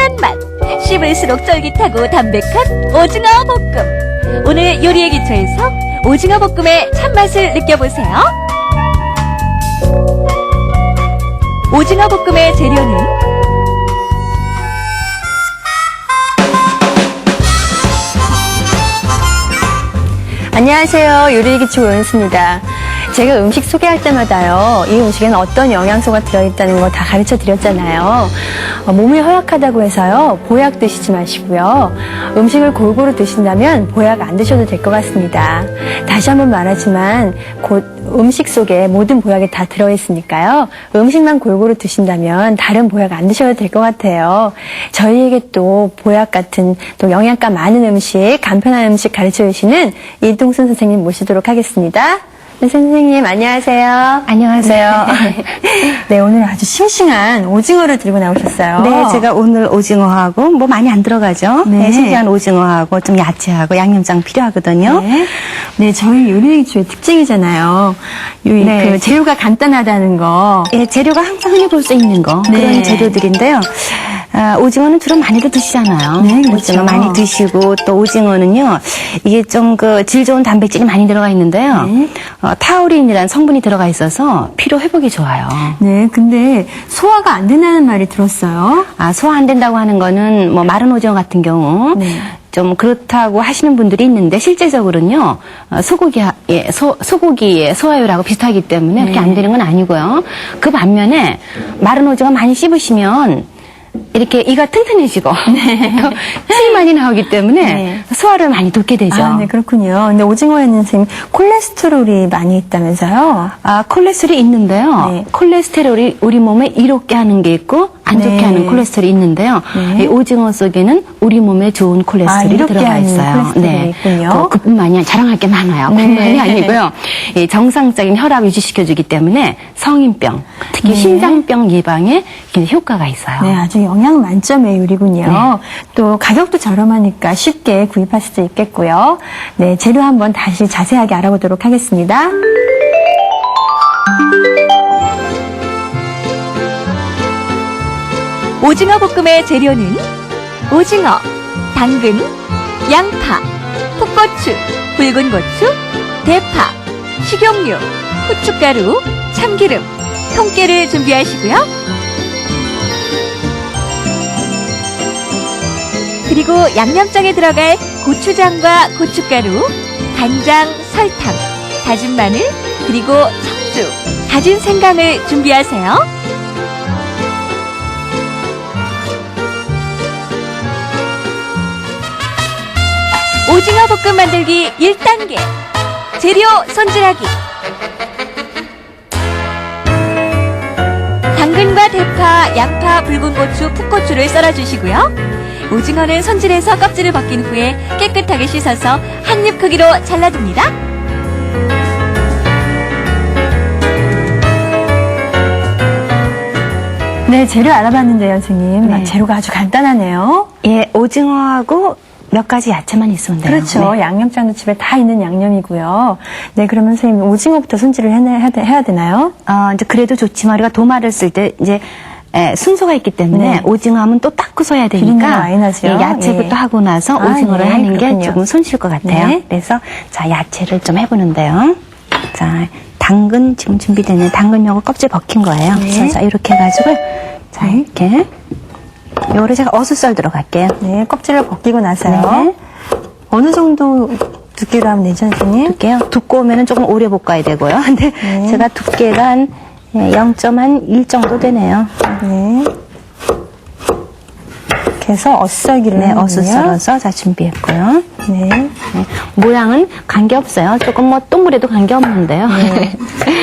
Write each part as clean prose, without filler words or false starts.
진한 맛, 씹을수록 쫄깃하고 담백한 오징어 볶음. 오늘 요리의 기초에서 오징어 볶음의 참맛을 느껴보세요. 오징어 볶음의 재료는 안녕하세요. 요리의 기초 오연수입니다. 제가 음식 소개할 때마다요, 이 음식에는 어떤 영양소가 들어있다는 거 다 가르쳐 드렸잖아요. 몸이 허약하다고 해서요, 보약 드시지 마시고요. 음식을 골고루 드신다면 보약 안 드셔도 될 것 같습니다. 다시 한번 말하지만 곧 음식 속에 모든 보약이 다 들어있으니까요. 음식만 골고루 드신다면 다른 보약 안 드셔도 될 것 같아요. 저희에게 또 보약 같은 또 영양가 많은 음식, 간편한 음식 가르쳐 주시는 이동순 선생님 모시도록 하겠습니다. 네, 선생님 안녕하세요. 안녕하세요. 네, 오늘 아주 싱싱한 오징어를 들고 나오셨어요. 네, 제가 오늘 오징어하고 뭐 많이 안 들어가죠. 네. 네, 신기한 오징어하고 좀 야채하고 양념장 필요하거든요. 네. 네, 저희 요리 기초의 특징이잖아요. 네. 그 재료가 간단하다는 거. 예, 재료가 항상 흔히 볼 수 있는 거 네. 그런 재료들인데요. 오징어는 주로 많이들 드시잖아요. 네, 그렇죠. 오징어 많이 드시고 또 오징어는요, 이게 좀 그 질 좋은 단백질이 많이 들어가 있는데요. 네. 타우린이라는 성분이 들어가 있어서 피로 회복이 좋아요. 네, 근데 소화가 안 된다는 말이 들었어요. 소화 안 된다고 하는 거는 뭐 마른 오징어 같은 경우 네. 좀 그렇다고 하시는 분들이 있는데 실제적으로는요, 소고기의 소화율하고 비슷하기 때문에 그렇게 안 되는 건 아니고요. 그 반면에 마른 오징어 많이 씹으시면 이렇게 이가 튼튼해지고 침이 많이 나오기 때문에 네. 소화를 많이 돕게 되죠. 네, 그렇군요. 근데 오징어에는 선생님 콜레스테롤이 많이 있다면서요? 콜레스테롤이 있는데요. 네. 콜레스테롤이 우리 몸에 이롭게 하는 게 있고 안 좋게 네. 하는 콜레스테롤이 있는데요. 네. 이 오징어 속에는 우리 몸에 좋은 콜레스테롤이 이롭게 들어가 하는 있어요. 콜레스테롤이 있군요. 그뿐만이 아니라 자랑할 게 많아요. 네. 그뿐만이 아니고요. 이 정상적인 혈압 유지시켜주기 때문에 성인병, 특히 네. 심장병 예방에 효과가 있어요. 네, 아주 영양 만점의 요리군요. 네. 또 가격도 저렴하니까 쉽게 구입할 수도 있겠고요. 네, 재료 한번 다시 자세하게 알아보도록 하겠습니다. 오징어 볶음의 재료는 오징어, 당근, 양파, 풋고추, 붉은 고추, 대파, 식용유, 후춧가루, 참기름, 통깨를 준비하시고요. 그리고 양념장에 들어갈 고추장과 고춧가루, 간장, 설탕, 다진 마늘, 그리고 청주, 다진 생강을 준비하세요. 오징어 볶음 만들기 1단계 재료 손질하기. 당근과 대파, 양파, 붉은 고추, 풋고추를 썰어주시고요. 오징어는 손질해서 껍질을 벗긴 후에 깨끗하게 씻어서 한 입 크기로 잘라줍니다. 네, 재료 알아봤는데요, 선생님. 네. 재료가 아주 간단하네요. 예, 오징어하고 몇 가지 야채만 있으면 돼요. 그렇죠. 네. 양념장도 집에 다 있는 양념이고요. 네, 그러면 선생님 오징어부터 손질을 해야 되나요? 이제 그래도 좋지만 우리가 도마를 쓸 때 이제 순서가 있기 때문에 네. 오징어 하면 또 닦고서 해야 비린내가 되니까 많이 나죠. 야채부터 예. 하고 나서 오징어를 네, 하는 게 그렇군요. 조금 손쉬울 것 같아요. 네. 그래서 자, 야채를 좀 해보는데요. 자, 당근 지금 준비되는 당근 요거 껍질 벗긴 거예요. 네. 그래서 자, 이렇게 해가지고 자, 이렇게 요거를 제가 어슷 들어갈게요. 네, 껍질을 벗기고 나서요. 네. 어느 정도 두께로 하면 되죠, 선생님? 두께요? 두꺼우면 조금 오래 볶아야 되고요. 근데 네. 제가 두께가 한 0.1 정도 되네요. 네. 이렇게 해서 어슷썰기를 네, 하는군요. 어슷 썰어서 자 준비했고요. 네. 네, 모양은 관계없어요. 조금 뭐 동그래도 관계없는데요. 네.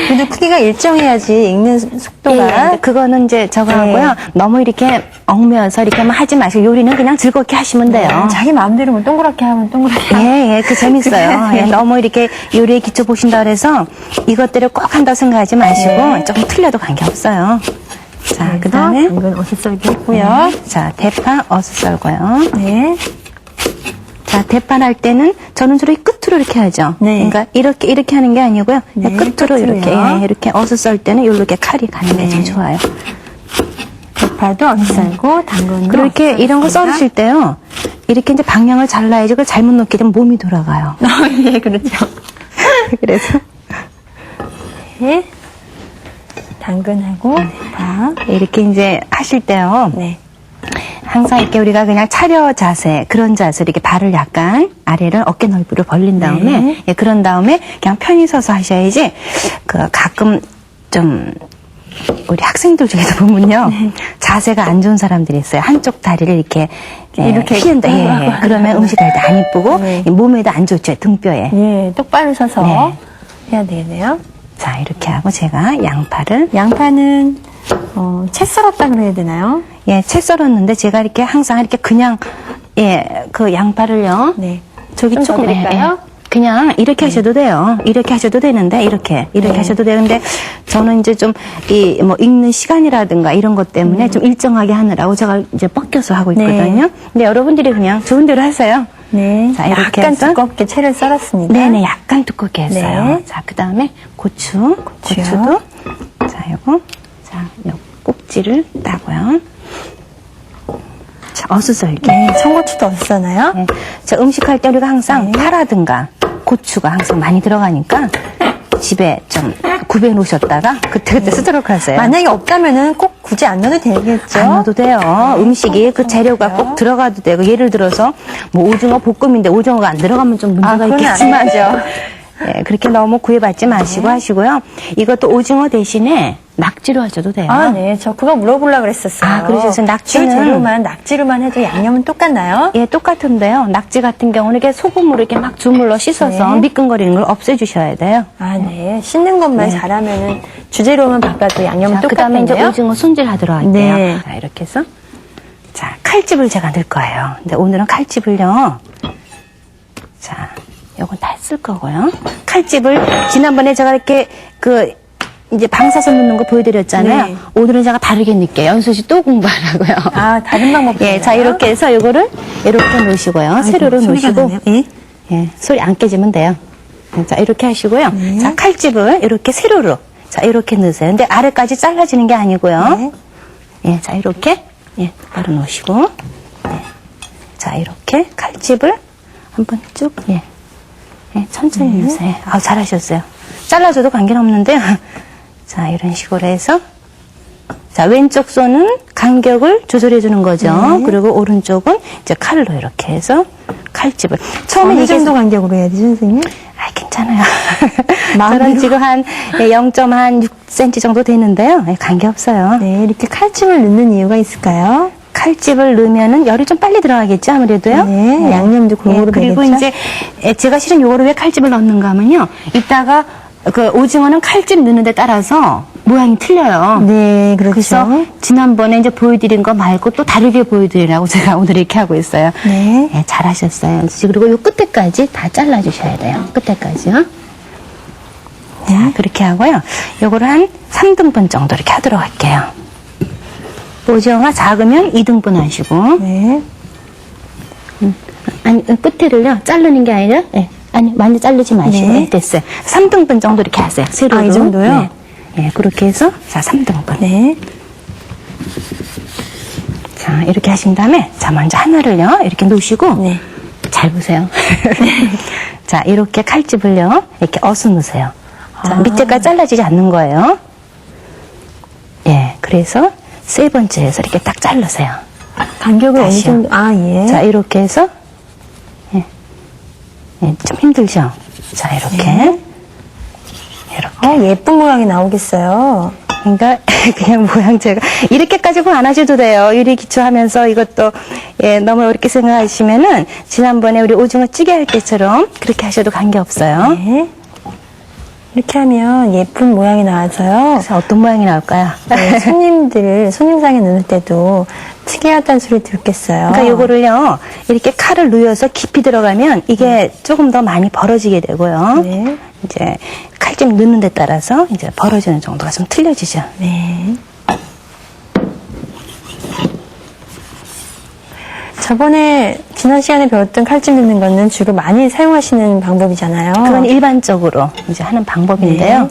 그래도 크기가 일정해야지 익는 속도가. 예, 그거는 이제 저거 하고요. 너무 이렇게 얽매어서 이렇게만 하지 마시고 요리는 그냥 즐겁게 하시면 돼요. 자기 마음대로 뭐 동그랗게 하면 동그랗게 하면. 예, 그 재밌어요. 그래. 예, 너무 이렇게 요리에 기초 보신다 그래서 이것들을 꼭 한다고 생각하지 마시고 네. 조금 틀려도 관계없어요. 자, 그래서 그 다음에 당근 어슷썰기 했고요. 자, 대파 어슷 썰고요. 네. 자, 대파 할 때는 저는 주로 이 끝으로 이렇게 하죠. 네. 그러니까 이렇게 하는 게 아니고요. 네, 끝으로 끝으로요. 이렇게 어슷 썰 때는 이렇게 칼이 가는 게 좀 네. 좋아요. 양파도 얼썰고 당근도 그렇게 이런 거 얼썰었습니다. 썰으실 때요. 이렇게 이제 방향을 잘라야지 그걸 잘못 놓게 되면 몸이 돌아가요. 예, 그렇죠. 그래서 네. 당근하고 대파. 이렇게 이제 하실 때요. 네. 항상 이렇게 우리가 그냥 차려 자세, 그런 자세로 이렇게 발을 약간 아래를 어깨 넓이로 벌린 다음에, 네. 예, 그런 다음에 그냥 편히 서서 하셔야지, 가끔 좀, 우리 학생들 중에도 보면요. 자세가 안 좋은 사람들이 있어요. 한쪽 다리를 이렇게 피한다. 예, 그러면 음식할 때 안 이쁘고, 네. 몸에도 안 좋죠. 등뼈에. 예, 똑바로 서서 네. 해야 되겠네요. 자, 이렇게 하고 제가 양파를, 양파는 채 썰었다 그래야 되나요? 예, 채 썰었는데 제가 이렇게 항상 이렇게 그냥, 예, 그 양파를요. 네. 저기 좀 조금 더 드릴까요? 그냥 이렇게 하셔도 돼요. 이렇게 하셔도 되는데 이렇게 하셔도 되는데 저는 이제 좀 뭐 읽는 시간이라든가 이런 것 때문에 좀 일정하게 하느라고 제가 이제 뻗겨서 하고 있거든요. 근데 여러분들이 그냥 좋은 대로 하세요. 네. 자, 이렇게 약간 해서 두껍게 채를 썰었습니다. 네네, 약간 두껍게 했어요. 네. 자, 그 다음에 고추도 자, 요거 자, 요 꼭지를 따고요. 자, 어수설기. 네, 청고추도 없었나요? 네. 자, 음식할 때 우리가 항상 파라든가 고추가 항상 많이 들어가니까 집에 좀 구비해 놓으셨다가 그때그때 쓰도록 하세요. 만약에 없다면은 꼭 굳이 안 넣어도 되겠죠? 안 넣어도 돼요. 음식이 그 재료가 그래요? 꼭 들어가도 되고, 예를 들어서 뭐 오징어 볶음인데 오징어가 안 들어가면 좀 문제가 그건 있겠지만 아니죠. 예, 그렇게 너무 구애받지 마시고 하시고요. 이것도 오징어 대신에 낙지로 하셔도 돼요. 아, 네. 저 그거 물어보려고 그랬었어요. 아, 그러셨어요. 낙지는- 재료만, 낙지로만 해도 양념은 똑같나요? 예, 똑같은데요. 낙지 같은 경우는 이렇게 소금으로 이렇게 막 주물러 씻어서 네. 미끈거리는 걸 없애주셔야 돼요. 아, 네. 씻는 것만 네. 잘하면은 주재료만 바꿔도 양념은 자, 그 다음에 이제 똑같네요. 오징어 손질하도록 할게요. 네. 자, 이렇게 해서. 자, 칼집을 제가 넣을 거예요. 근데 오늘은 칼집을요. 자, 요건 다 쓸 거고요. 칼집을 지난번에 제가 이렇게 이제 방사선 넣는 거 보여드렸잖아요. 네. 오늘은 제가 다르게 넣을게요. 연수 씨 또 공부하라고요. 아, 다른 방법. 예, 자, 이렇게 해서 요거를 이렇게 놓으시고요. 세로로 놓으시고. 예. 예, 소리 안 깨지면 돼요. 자, 이렇게 하시고요. 자, 칼집을 이렇게 세로로. 자, 이렇게 넣으세요. 근데 아래까지 잘라지는 게 아니고요. 네. 예, 자, 이렇게. 예, 바로 놓으시고. 예. 자, 이렇게 칼집을 한번 쭉, 예. 예, 천천히 넣으세요. 아, 잘하셨어요. 잘라줘도 관계는 없는데요. 자, 이런 식으로 해서. 자, 왼쪽 손은 간격을 조절해 주는 거죠. 그리고 오른쪽은 이제 칼로 이렇게 해서 칼집을. 처음에 어느 이게 정도 간격으로 해야 되죠, 선생님? 아, 괜찮아요. 마음대로. 저는 지금 한 0.6cm 정도 되는데요. 예, 관계없어요. 네, 이렇게 칼집을 넣는 이유가 있을까요? 칼집을 넣으면은 열이 좀 빨리 들어가겠죠, 아무래도요. 네, 양념도 골고루 그리고 되겠죠? 이제 제가 실은 요거를 왜 칼집을 넣는가 하면요. 이따가 그 오징어는 칼집 넣는 데 따라서 모양이 틀려요. 네, 그렇죠. 그래서 지난번에 이제 보여드린 거 말고 또 다르게 보여드리라고 제가 오늘 이렇게 하고 있어요. 네. 예, 잘하셨어요. 그리고 요 끝에까지 다 잘라주셔야 돼요. 끝에까지요. 자, 그렇게 하고요. 요거를 한 3등분 정도 이렇게 하도록 할게요. 오징어가 작으면 2등분 하시고. 네. 아니, 끝에를요, 자르는 게 아니라, 예. 아니, 많이 자르지 마시고. 네. 됐어요. 3등분 정도 이렇게 하세요. 세로로. 아, 이 정도요? 네. 예, 그렇게 해서, 자, 3등분. 네. 자, 이렇게 하신 다음에, 자, 먼저 하나를요, 이렇게 놓으시고. 네. 잘 보세요. 자, 이렇게 칼집을요, 이렇게 어서 놓으세요. 자, 아. 밑에까지 잘라지지 않는 거예요. 예, 그래서 세 번째에서 이렇게 딱 자르세요. 간격을 어느 다시요. 정도, 아, 예. 자, 이렇게 해서, 예. 예, 좀 힘들죠? 자, 이렇게. 네. 이렇게. 예쁜 모양이 나오겠어요. 그러니까, 그냥 모양제가. 이렇게까지 안 하셔도 돼요. 유리 기초하면서 이것도, 예, 너무 어렵게 생각하시면은, 지난번에 우리 오징어 찌개 할 때처럼 그렇게 하셔도 관계없어요. 네. 이렇게 하면 예쁜 모양이 나와서요. 그래서 어떤 모양이 나올까요? 네, 손님상에 넣을 때도 특이하다는 소리 듣겠어요. 그러니까 요거를요, 이렇게 칼을 누여서 깊이 들어가면 이게 조금 더 많이 벌어지게 되고요. 네. 이제 칼집 넣는 데 따라서 이제 벌어지는 정도가 좀 틀려지죠. 네. 저번에 지난 시간에 배웠던 칼집 넣는 거는 주로 많이 사용하시는 방법이잖아요. 그건 일반적으로 이제 하는 방법인데요. 네.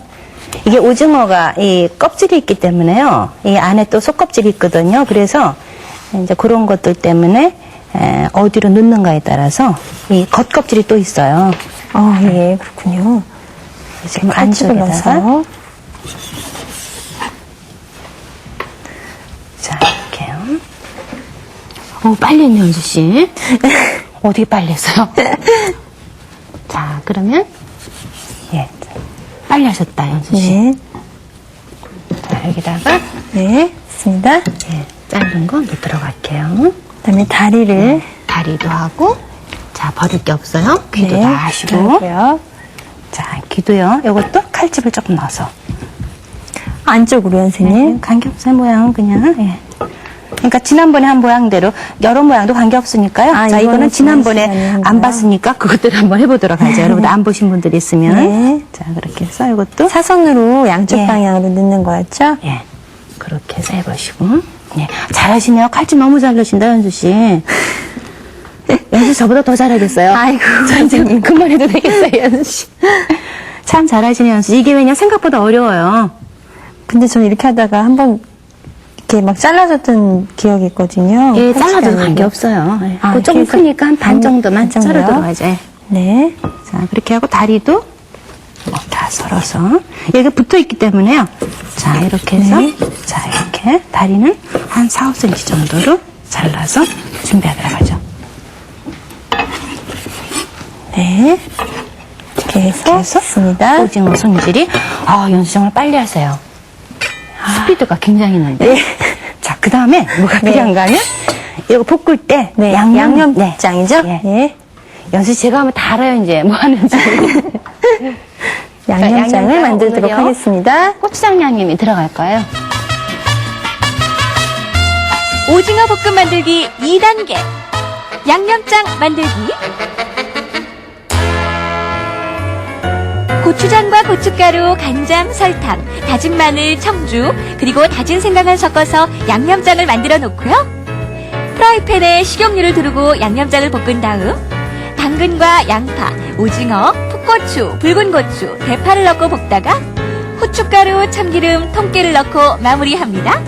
이게 오징어가 이 껍질이 있기 때문에요. 이 안에 또 속껍질이 있거든요. 그래서 이제 그런 것들 때문에 어디로 넣는가에 따라서 이 겉껍질이 또 있어요. 예, 그렇군요. 지금 칼집을 안쪽에다가 넣어서. 자, 이렇게요. 빨리 했네요, 연수 씨. 어떻게 빨리 했어요? 자, 그러면 예, 빨리 하셨다, 연수 씨. 네. 자, 여기다가 네, 있습니다. 예, 자른 거 넣도록 할게요. 그다음에 다리를. 다리도 하고, 자, 버릴 게 없어요. 귀도 네, 다 하시고. 하고요. 자, 귀도요. 요것도 칼집을 조금 넣어서. 안쪽으로 선생님. 관계없어요, 모양은 그냥. 예. 그러니까 지난번에 한 모양대로 여러 모양도 관계없으니까요. 아, 자, 이거는 이거는 지난번에 지난 시간에 안 한 봤으니까 그것대로 한번 해보도록 하죠. 여러분들 안 보신 분들 있으면. 네. 자, 그렇게 해서 이것도. 사선으로 양쪽 예. 방향으로 넣는 거였죠? 예. 그렇게 해서 해보시고. 예. 잘하시네요. 칼집 너무 잘 넣으신다, 연수씨. 연수 저보다 더 잘하겠어요. 아이고, 선생님. 그만해도 되겠어요, 연수씨. 참 잘하시네요, 연수. 이게 왜냐 생각보다 어려워요. 근데 저는 이렇게 하다가 한번 이렇게 막 잘라졌던 기억이 있거든요. 예, 칼집이 잘라도 아니고. 관계없어요. 예. 아, 그거 조금 이렇게 해서 크니까 한 반 정도만 반 정도요? 썰어 들어가죠. 예. 네. 자, 그렇게 하고 다리도 다 썰어서 여기 붙어 있기 때문에요. 자, 이렇게 해서 자, 이렇게 다리는 한 4, 5cm 정도로 잘라서 준비하도록 하죠. 네. 이렇게 해서 했습니다. 오징어 손질이 연수 정말 빨리 하세요. 스피드가 굉장히 있는데. 자, 그 다음에 뭐가 필요한가 하면 이거 볶을 때 네, 양념장이죠? 네. 예. 연수 제가 하면 다 알아요, 이제 뭐 하는지. 양념장을 양념장 만들도록 오늘요. 하겠습니다. 고추장 양념이 들어갈까요? 오징어 볶음 만들기 2단계. 양념장 만들기. 고추장과 고춧가루, 간장, 설탕, 다진 마늘, 청주, 그리고 다진 생강을 섞어서 양념장을 만들어 놓고요. 프라이팬에 식용유를 두르고 양념장을 볶은 다음 당근과 양파, 오징어, 풋고추, 붉은 고추, 대파를 넣고 볶다가 후춧가루, 참기름, 통깨를 넣고 마무리합니다.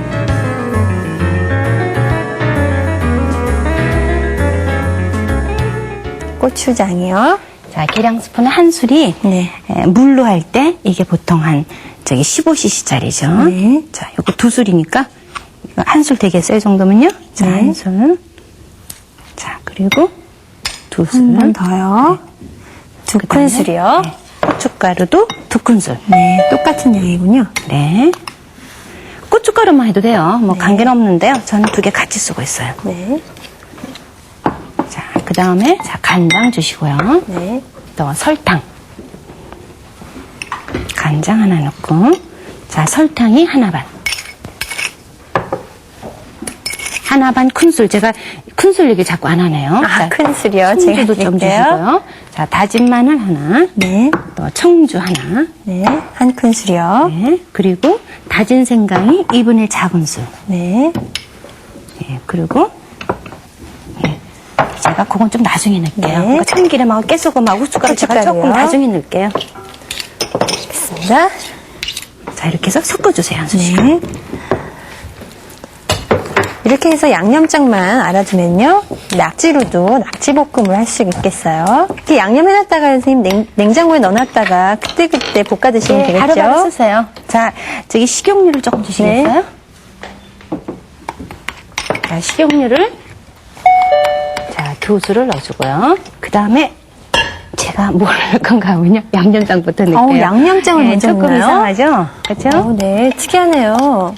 고추장이요. 자, 계량 스푼 한 술이 네. 물로 할 때 이게 보통 한 15cc짜리죠. 네. 자, 요거 두 술이니까 한 술 되겠어요, 이 정도면요? 자, 네. 한 술. 자, 그리고 두 술. 한 번 더요. 두 그다음에, 큰술이요. 네. 고춧가루도 두 큰술. 네, 똑같은 양이군요. 네. 고춧가루만 해도 돼요. 뭐 관계는 없는데요. 저는 두 개 같이 쓰고 있어요. 네. 자, 그 다음에 자 간장 주시고요. 네. 또 설탕. 간장 하나 넣고, 자 설탕이 하나 반. 하나 반 큰술. 제가 큰술 얘기 자꾸 안 하네요. 자, 큰술이요. 제가 청주도 좀 드릴게요. 주시고요. 자, 다진 마늘 하나. 네. 또 청주 하나. 네. 한 큰술이요. 네. 그리고 다진 생강이 2분의 1 작은술. 네. 예, 그리고 예, 제가 그건 좀 나중에 넣을게요. 네. 그러니까 참기름하고 깨소금하고 후춧가루 제가 조금 후춧가루요. 나중에 넣을게요. 됐습니다. 자, 이렇게 해서 섞어주세요, 한수 씨. 네. 이렇게 해서 양념장만 알아두면요. 낙지로도 낙지볶음을 할 수 있겠어요. 이렇게 양념해놨다가 선생님 냉장고에 넣어놨다가 그때그때 볶아 드시면 되겠죠. 바로바로 쓰세요. 자, 저기 식용유를 조금 주시겠어요? 자, 식용유를 자, 교수를 넣어주고요. 그 다음에 제가 뭘 넣을 건가 하면요. 양념장부터 넣을게요. 양념장을 먼저 조금 넣나요? 이상하죠? 그렇죠? 네, 특이하네요.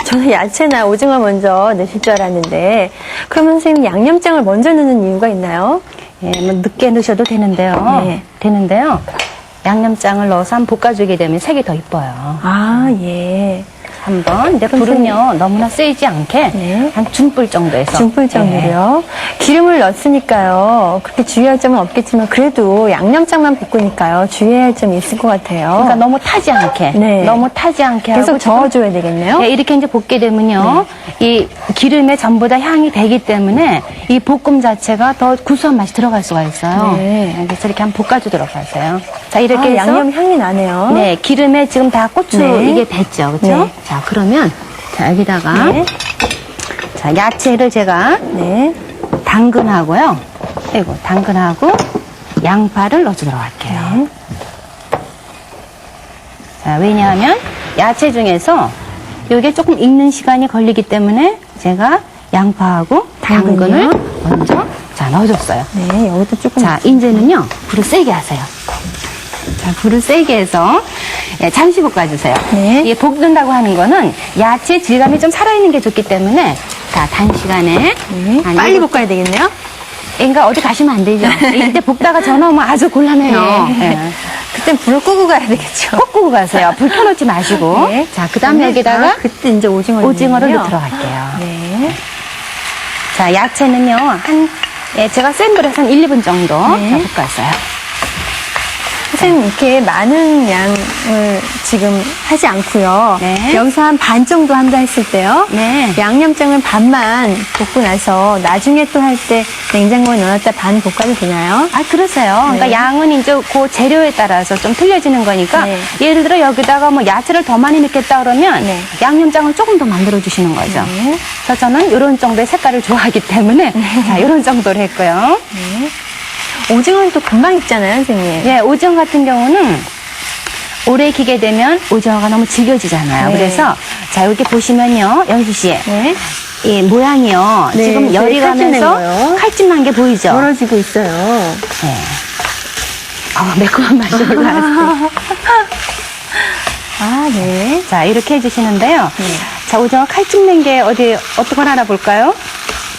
저는 야채나 오징어 먼저 넣으실 줄 알았는데, 그러면 선생님 양념장을 먼저 넣는 이유가 있나요? 예, 뭐 늦게 넣으셔도 되는데요. 네. 되는데요. 양념장을 넣어서 한번 볶아주게 되면 색이 더 이뻐요. 아, 예. 한번. 근데 불은요, 너무나 세지 않게 네. 한 중불 정도에서. 중불 정도로요. 기름을 넣었으니까요. 그렇게 주의할 점은 없겠지만 그래도 양념장만 볶으니까요. 주의해야 할 점이 있을 것 같아요. 그러니까 너무 타지 않게. 네. 너무 타지 않게 계속 하고 저어줘야 되겠네요. 네, 이렇게 이제 볶게 되면요. 이 기름에 전부 다 향이 배기 때문에 이 볶음 자체가 더 구수한 맛이 들어갈 수가 있어요. 네. 그래서 이렇게 한번 볶아주도록 하세요. 자, 이렇게 해서 양념 향이 나네요. 네, 기름에 지금 다 고추 네. 이게 됐죠. 그렇죠? 네. 자, 그러면 자, 여기다가 네. 자, 야채를 제가 네. 당근하고요. 그리고 당근하고 양파를 넣어주도록 할게요. 자, 왜냐하면 야채 중에서 이게 조금 익는 시간이 걸리기 때문에 제가 양파하고 당근을 먼저 자, 넣어줬어요. 네, 여기도 조금. 자, 이제는요, 불을 세게 하세요. 자, 불을 세게 해서 예, 잠시 볶아주세요. 네. 이 볶는다고 하는 거는 야채 질감이 좀 살아있는 게 좋기 때문에 자, 단시간에 네. 한 빨리 일곱- 볶아야 되겠네요. 그러니까 어디 가시면 안 되죠. 이때 볶다가 전화 오면 아주 곤란해요. 네. 예. 그땐 불을 끄고 가야 되겠죠. 꼭 끄고 가세요. 불 켜놓지 마시고. 네. 자, 그 다음에 여기다가 그때 이제 오징어를 오징어를 넣는군요. 넣도록 할게요. 네. 자, 야채는요, 예, 제가 센 불에서 한 1, 2분 정도 네. 자, 볶았어요. 선생님, 이렇게 많은 양을 지금 하지 않고요. 네. 여기서 한 반 정도 한다 했을 때요. 네. 양념장을 반만 볶고 나서 나중에 또 할 때 냉장고에 넣어놨다 반 볶아도 되나요? 아, 그러세요. 그러니까 네. 양은 이제 그 재료에 따라서 좀 틀려지는 거니까 네. 예를 들어 여기다가 뭐 야채를 더 많이 넣겠다 그러면 네. 양념장을 조금 더 만들어 주시는 거죠. 네. 그래서 저는 이런 정도의 색깔을 좋아하기 때문에 자, 이런 정도로 했고요. 오징어는 또 금방 익잖아요, 선생님. 예, 오징어 같은 경우는 오래 익히게 되면 오징어가 너무 질겨지잖아요. 네. 그래서 자, 여기 보시면요. 영수 씨. 네. 이 모양이요. 네, 지금 열이 저희 칼집 낸 가면서 거요. 칼집 난 게 보이죠? 멀어지고 있어요. 네. 매콤한 맛이 올라왔어요. 아, 네. 자, 이렇게 해주시는데요. 자, 오징어 칼집 낸 게 어떻게 알아볼까요?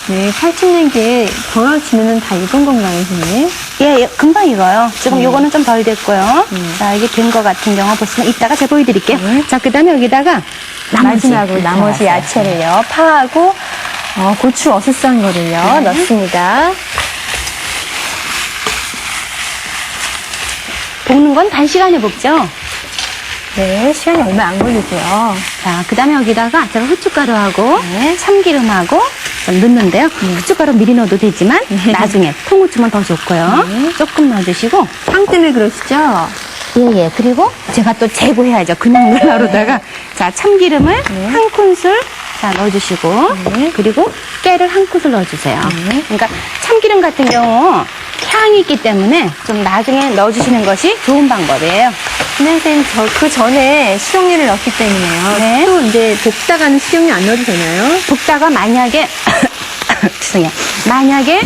네, 칼집낸 게 덜어지면은 다 익은 건가요, 선생님? 예, 금방 익어요. 지금 요거는 좀 덜 됐고요. 자, 이게 된 거 같은 경우 보시면 이따가 제가 보여드릴게요. 자, 그 다음에 여기다가 마지막으로 나머지 들어갔어요. 야채를요, 파하고 고추 어슷한 거를요, 넣습니다. 볶는 건 단시간에 볶죠. 네, 시간이 얼마 안 걸리고요. 자, 그 다음에 여기다가 제가 후춧가루하고 네. 참기름하고 좀 넣는데요. 후춧가루 미리 넣어도 되지만 나중에 통후추면 더 좋고요. 조금 넣어주시고 향 때문에 그러시죠? 예. 그리고 제가 또 제고해야죠. 그냥 넣으로다가 자, 참기름을 한 큰술 자, 넣어주시고 그리고 깨를 한 큰술 넣어주세요. 그러니까 참기름 같은 경우 향이 있기 때문에 좀 나중에 넣어주시는 것이 좋은 방법이에요. 근데 선생님, 그 전에 식용유를 넣기 때문에요. 네. 또 이제 볶다가는 식용유 안 넣어도 되나요? 볶다가 만약에 죄송해요. 만약에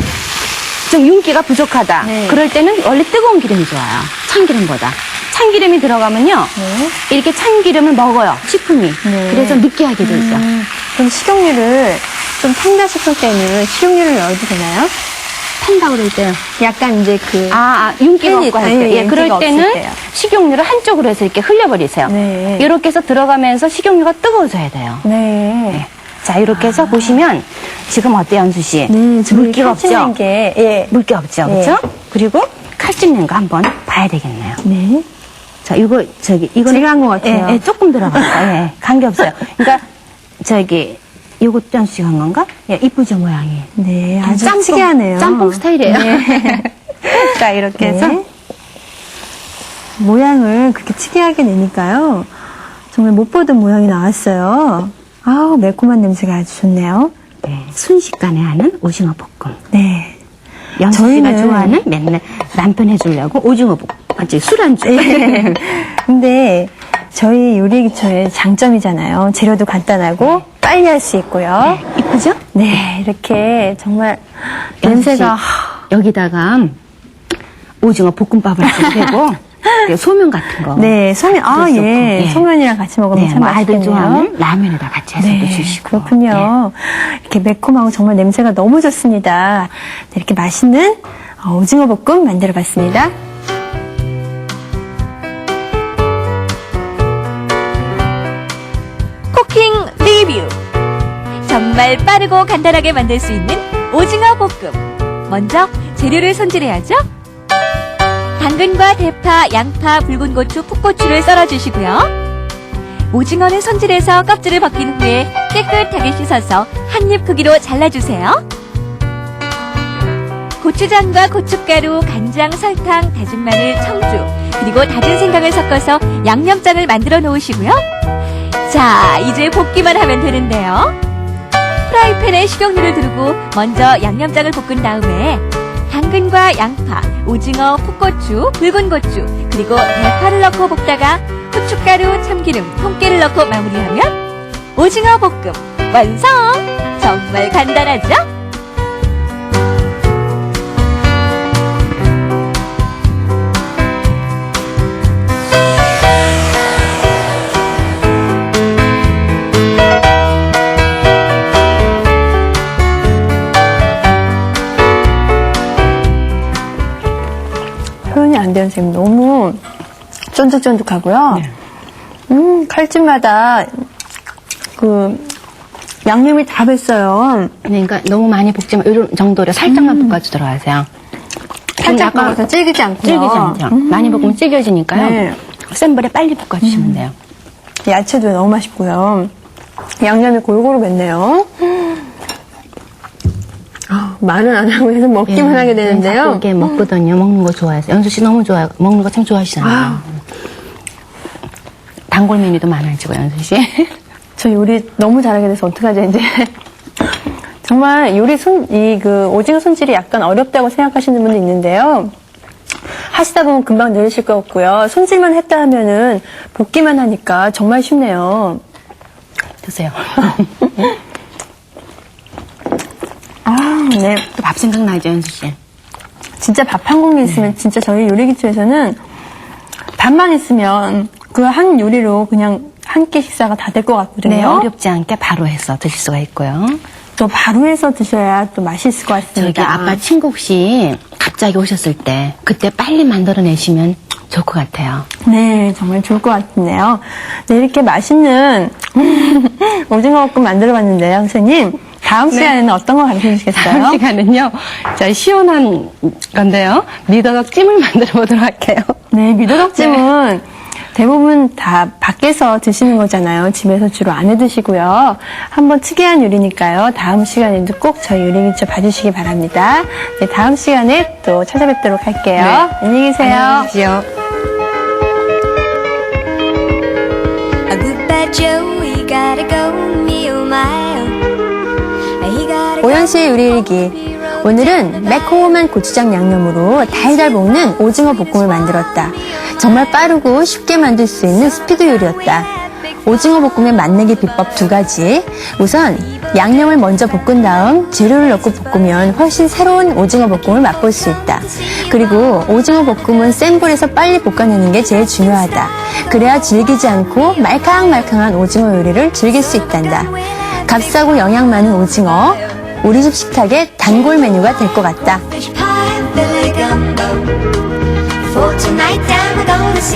좀 윤기가 부족하다. 네. 그럴 때는 원래 뜨거운 기름이 좋아요. 참기름보다. 참기름이 들어가면요. 네. 이렇게 참기름을 먹어요. 식품이. 네. 그래서 느끼하게 되죠. 그럼 식용유를 좀 탄다 싶을 때는 식용유를 넣어도 되나요? 탄다 그럴 때요. 약간 이제 윤기가 끈이- 없고 할 네, 때. 예, 윤기가 그럴 없을 때는 때요. 식용유를 한쪽으로 해서 이렇게 흘려버리세요. 네. 이렇게 해서 들어가면서 식용유가 뜨거워져야 돼요. 네. 자, 이렇게 해서 보시면 지금 어때요, 연수 씨? 네, 물기가 없죠? 칼집낸 게, 예. 물기 없죠, 네. 그렇죠? 그리고 칼집 낸 거 한번 봐야 되겠네요. 네. 자, 이거는 제가 한 것 같아요. 예, 예, 조금 들어갔어요. 예, 관계 없어요. 그러니까 요것도 연수 씨가 한 건가? 예, 이쁘죠 모양이. 네, 아주 짬뽕, 특이하네요. 짬뽕 스타일이에요. 네. 자, 이렇게 해서 네. 모양을 그렇게 특이하게 내니까요. 정말 못 보던 모양이 나왔어요. 아우, 매콤한 냄새가 아주 좋네요. 네, 순식간에 하는 오징어 볶음. 네. 연수 씨가 저희는- 좋아하는 맨날 남편 해주려고 오징어 볶음. 술안주. 네. 근데 저희 요리기초의 장점이잖아요. 재료도 간단하고 빨리 할 수 있고요. 이쁘죠? 네, 이렇게 정말 연수 씨, 냄새가 여기다가 오징어 볶음밥을 해도 되고 소면 같은 거. 네, 소면 그럴 수 예. 없고, 예. 소면이랑 같이 먹으면 네, 참 뭐 아이들 맛있겠네요. 좋아하는 라면에다 같이 해서도 네, 주시고. 그렇군요. 이렇게 매콤하고 정말 냄새가 너무 좋습니다. 네, 이렇게 맛있는 오징어 볶음 만들어 봤습니다. 정말 빠르고 간단하게 만들 수 있는 오징어 볶음. 먼저 재료를 손질해야죠. 당근과 대파, 양파, 붉은 고추, 풋고추를 썰어주시고요. 오징어는 손질해서 껍질을 벗긴 후에 깨끗하게 씻어서 한 입 크기로 잘라주세요. 고추장과 고춧가루, 간장, 설탕, 다진 마늘, 청주, 그리고 다진 생강을 섞어서 양념장을 만들어 놓으시고요. 자, 이제 볶기만 하면 되는데요. 프라이팬에 식용유를 두르고 먼저 양념장을 볶은 다음에 당근과 양파, 오징어, 풋고추, 붉은 고추, 그리고 대파를 넣고 볶다가 후춧가루, 참기름, 통깨를 넣고 마무리하면 오징어 볶음 완성! 정말 간단하죠? 표현이 안 되는 선생님 너무 쫀득쫀득하고요. 네. 칼집마다 그 양념이 다 뱄어요. 그러니까 너무 많이 볶지 마. 이런 정도로 살짝만 볶아주도록 하세요. 살짝 약간 볶아서 질기지 않고요. 질기지 않죠. 많이 볶으면 질겨지니까요. 네. 센 불에 빨리 볶아주시면 돼요. 야채도 너무 맛있고요. 양념이 골고루 뱄네요. 말은 안 하고 해서 먹기만 하게 되는데요. 자꾸 이렇게 먹거든요. 먹는 거 좋아해서. 연수 씨 너무 좋아요. 먹는 거 참 좋아하시잖아요. 단골 메뉴도 많아지고, 연수 씨. 저 요리 너무 잘하게 돼서 어떡하죠, 이제. 정말 요리 오징어 손질이 약간 어렵다고 생각하시는 분도 있는데요. 하시다 보면 금방 늘으실 것 같고요. 손질만 했다 하면은 볶기만 하니까 정말 쉽네요. 드세요. 네. 또 밥 생각나죠, 연수 씨? 진짜 밥 한 공기 있으면 진짜 저희 요리기초에서는 밥만 있으면 그 한 요리로 그냥 한 끼 식사가 다 될 것 같거든요. 네, 어렵지 않게 바로 해서 드실 수가 있고요. 또 바로 해서 드셔야 또 맛있을 것 같습니다. 저기 아빠 친구 혹시 갑자기 오셨을 때 그때 빨리 만들어내시면 좋을 것 같아요. 네, 정말 좋을 것 같은데요. 네, 이렇게 맛있는 오징어 볶음 만들어봤는데요, 선생님. 다음 시간에는 어떤 거 가르쳐 주시겠어요? 다음 시간은요, 자, 시원한 건데요. 미더덕 찜을 만들어 보도록 할게요. 네, 미더덕찜은 대부분 다 밖에서 드시는 거잖아요. 집에서 주로 안 해 드시고요. 한번 특이한 요리니까요. 다음 시간에도 꼭 저희 요리기초 봐주시기 바랍니다. 네, 다음 시간에 또 찾아뵙도록 할게요. 네. 안녕히 계세요. 안녕히 계십시오. A good bad Joe, he gotta go meal mile. He gotta go. 오연씨의 요리일기. 오늘은 매콤한 고추장 양념으로 달달 볶는 오징어 볶음을 만들었다. 정말 빠르고 쉽게 만들 수 있는 스피드 요리였다. 오징어 볶음의 맛내기 비법 2가지. 우선 양념을 먼저 볶은 다음 재료를 넣고 볶으면 훨씬 새로운 오징어 볶음을 맛볼 수 있다. 그리고 오징어 볶음은 센 불에서 빨리 볶아내는 게 제일 중요하다. 그래야 질기지 않고 말캉말캉한 오징어 요리를 즐길 수 있단다. 값싸고 영양 많은 오징어, 우리 집 식탁의 단골 메뉴가 될 것 같다. Fish pie, Billy Gumbo. For tonight,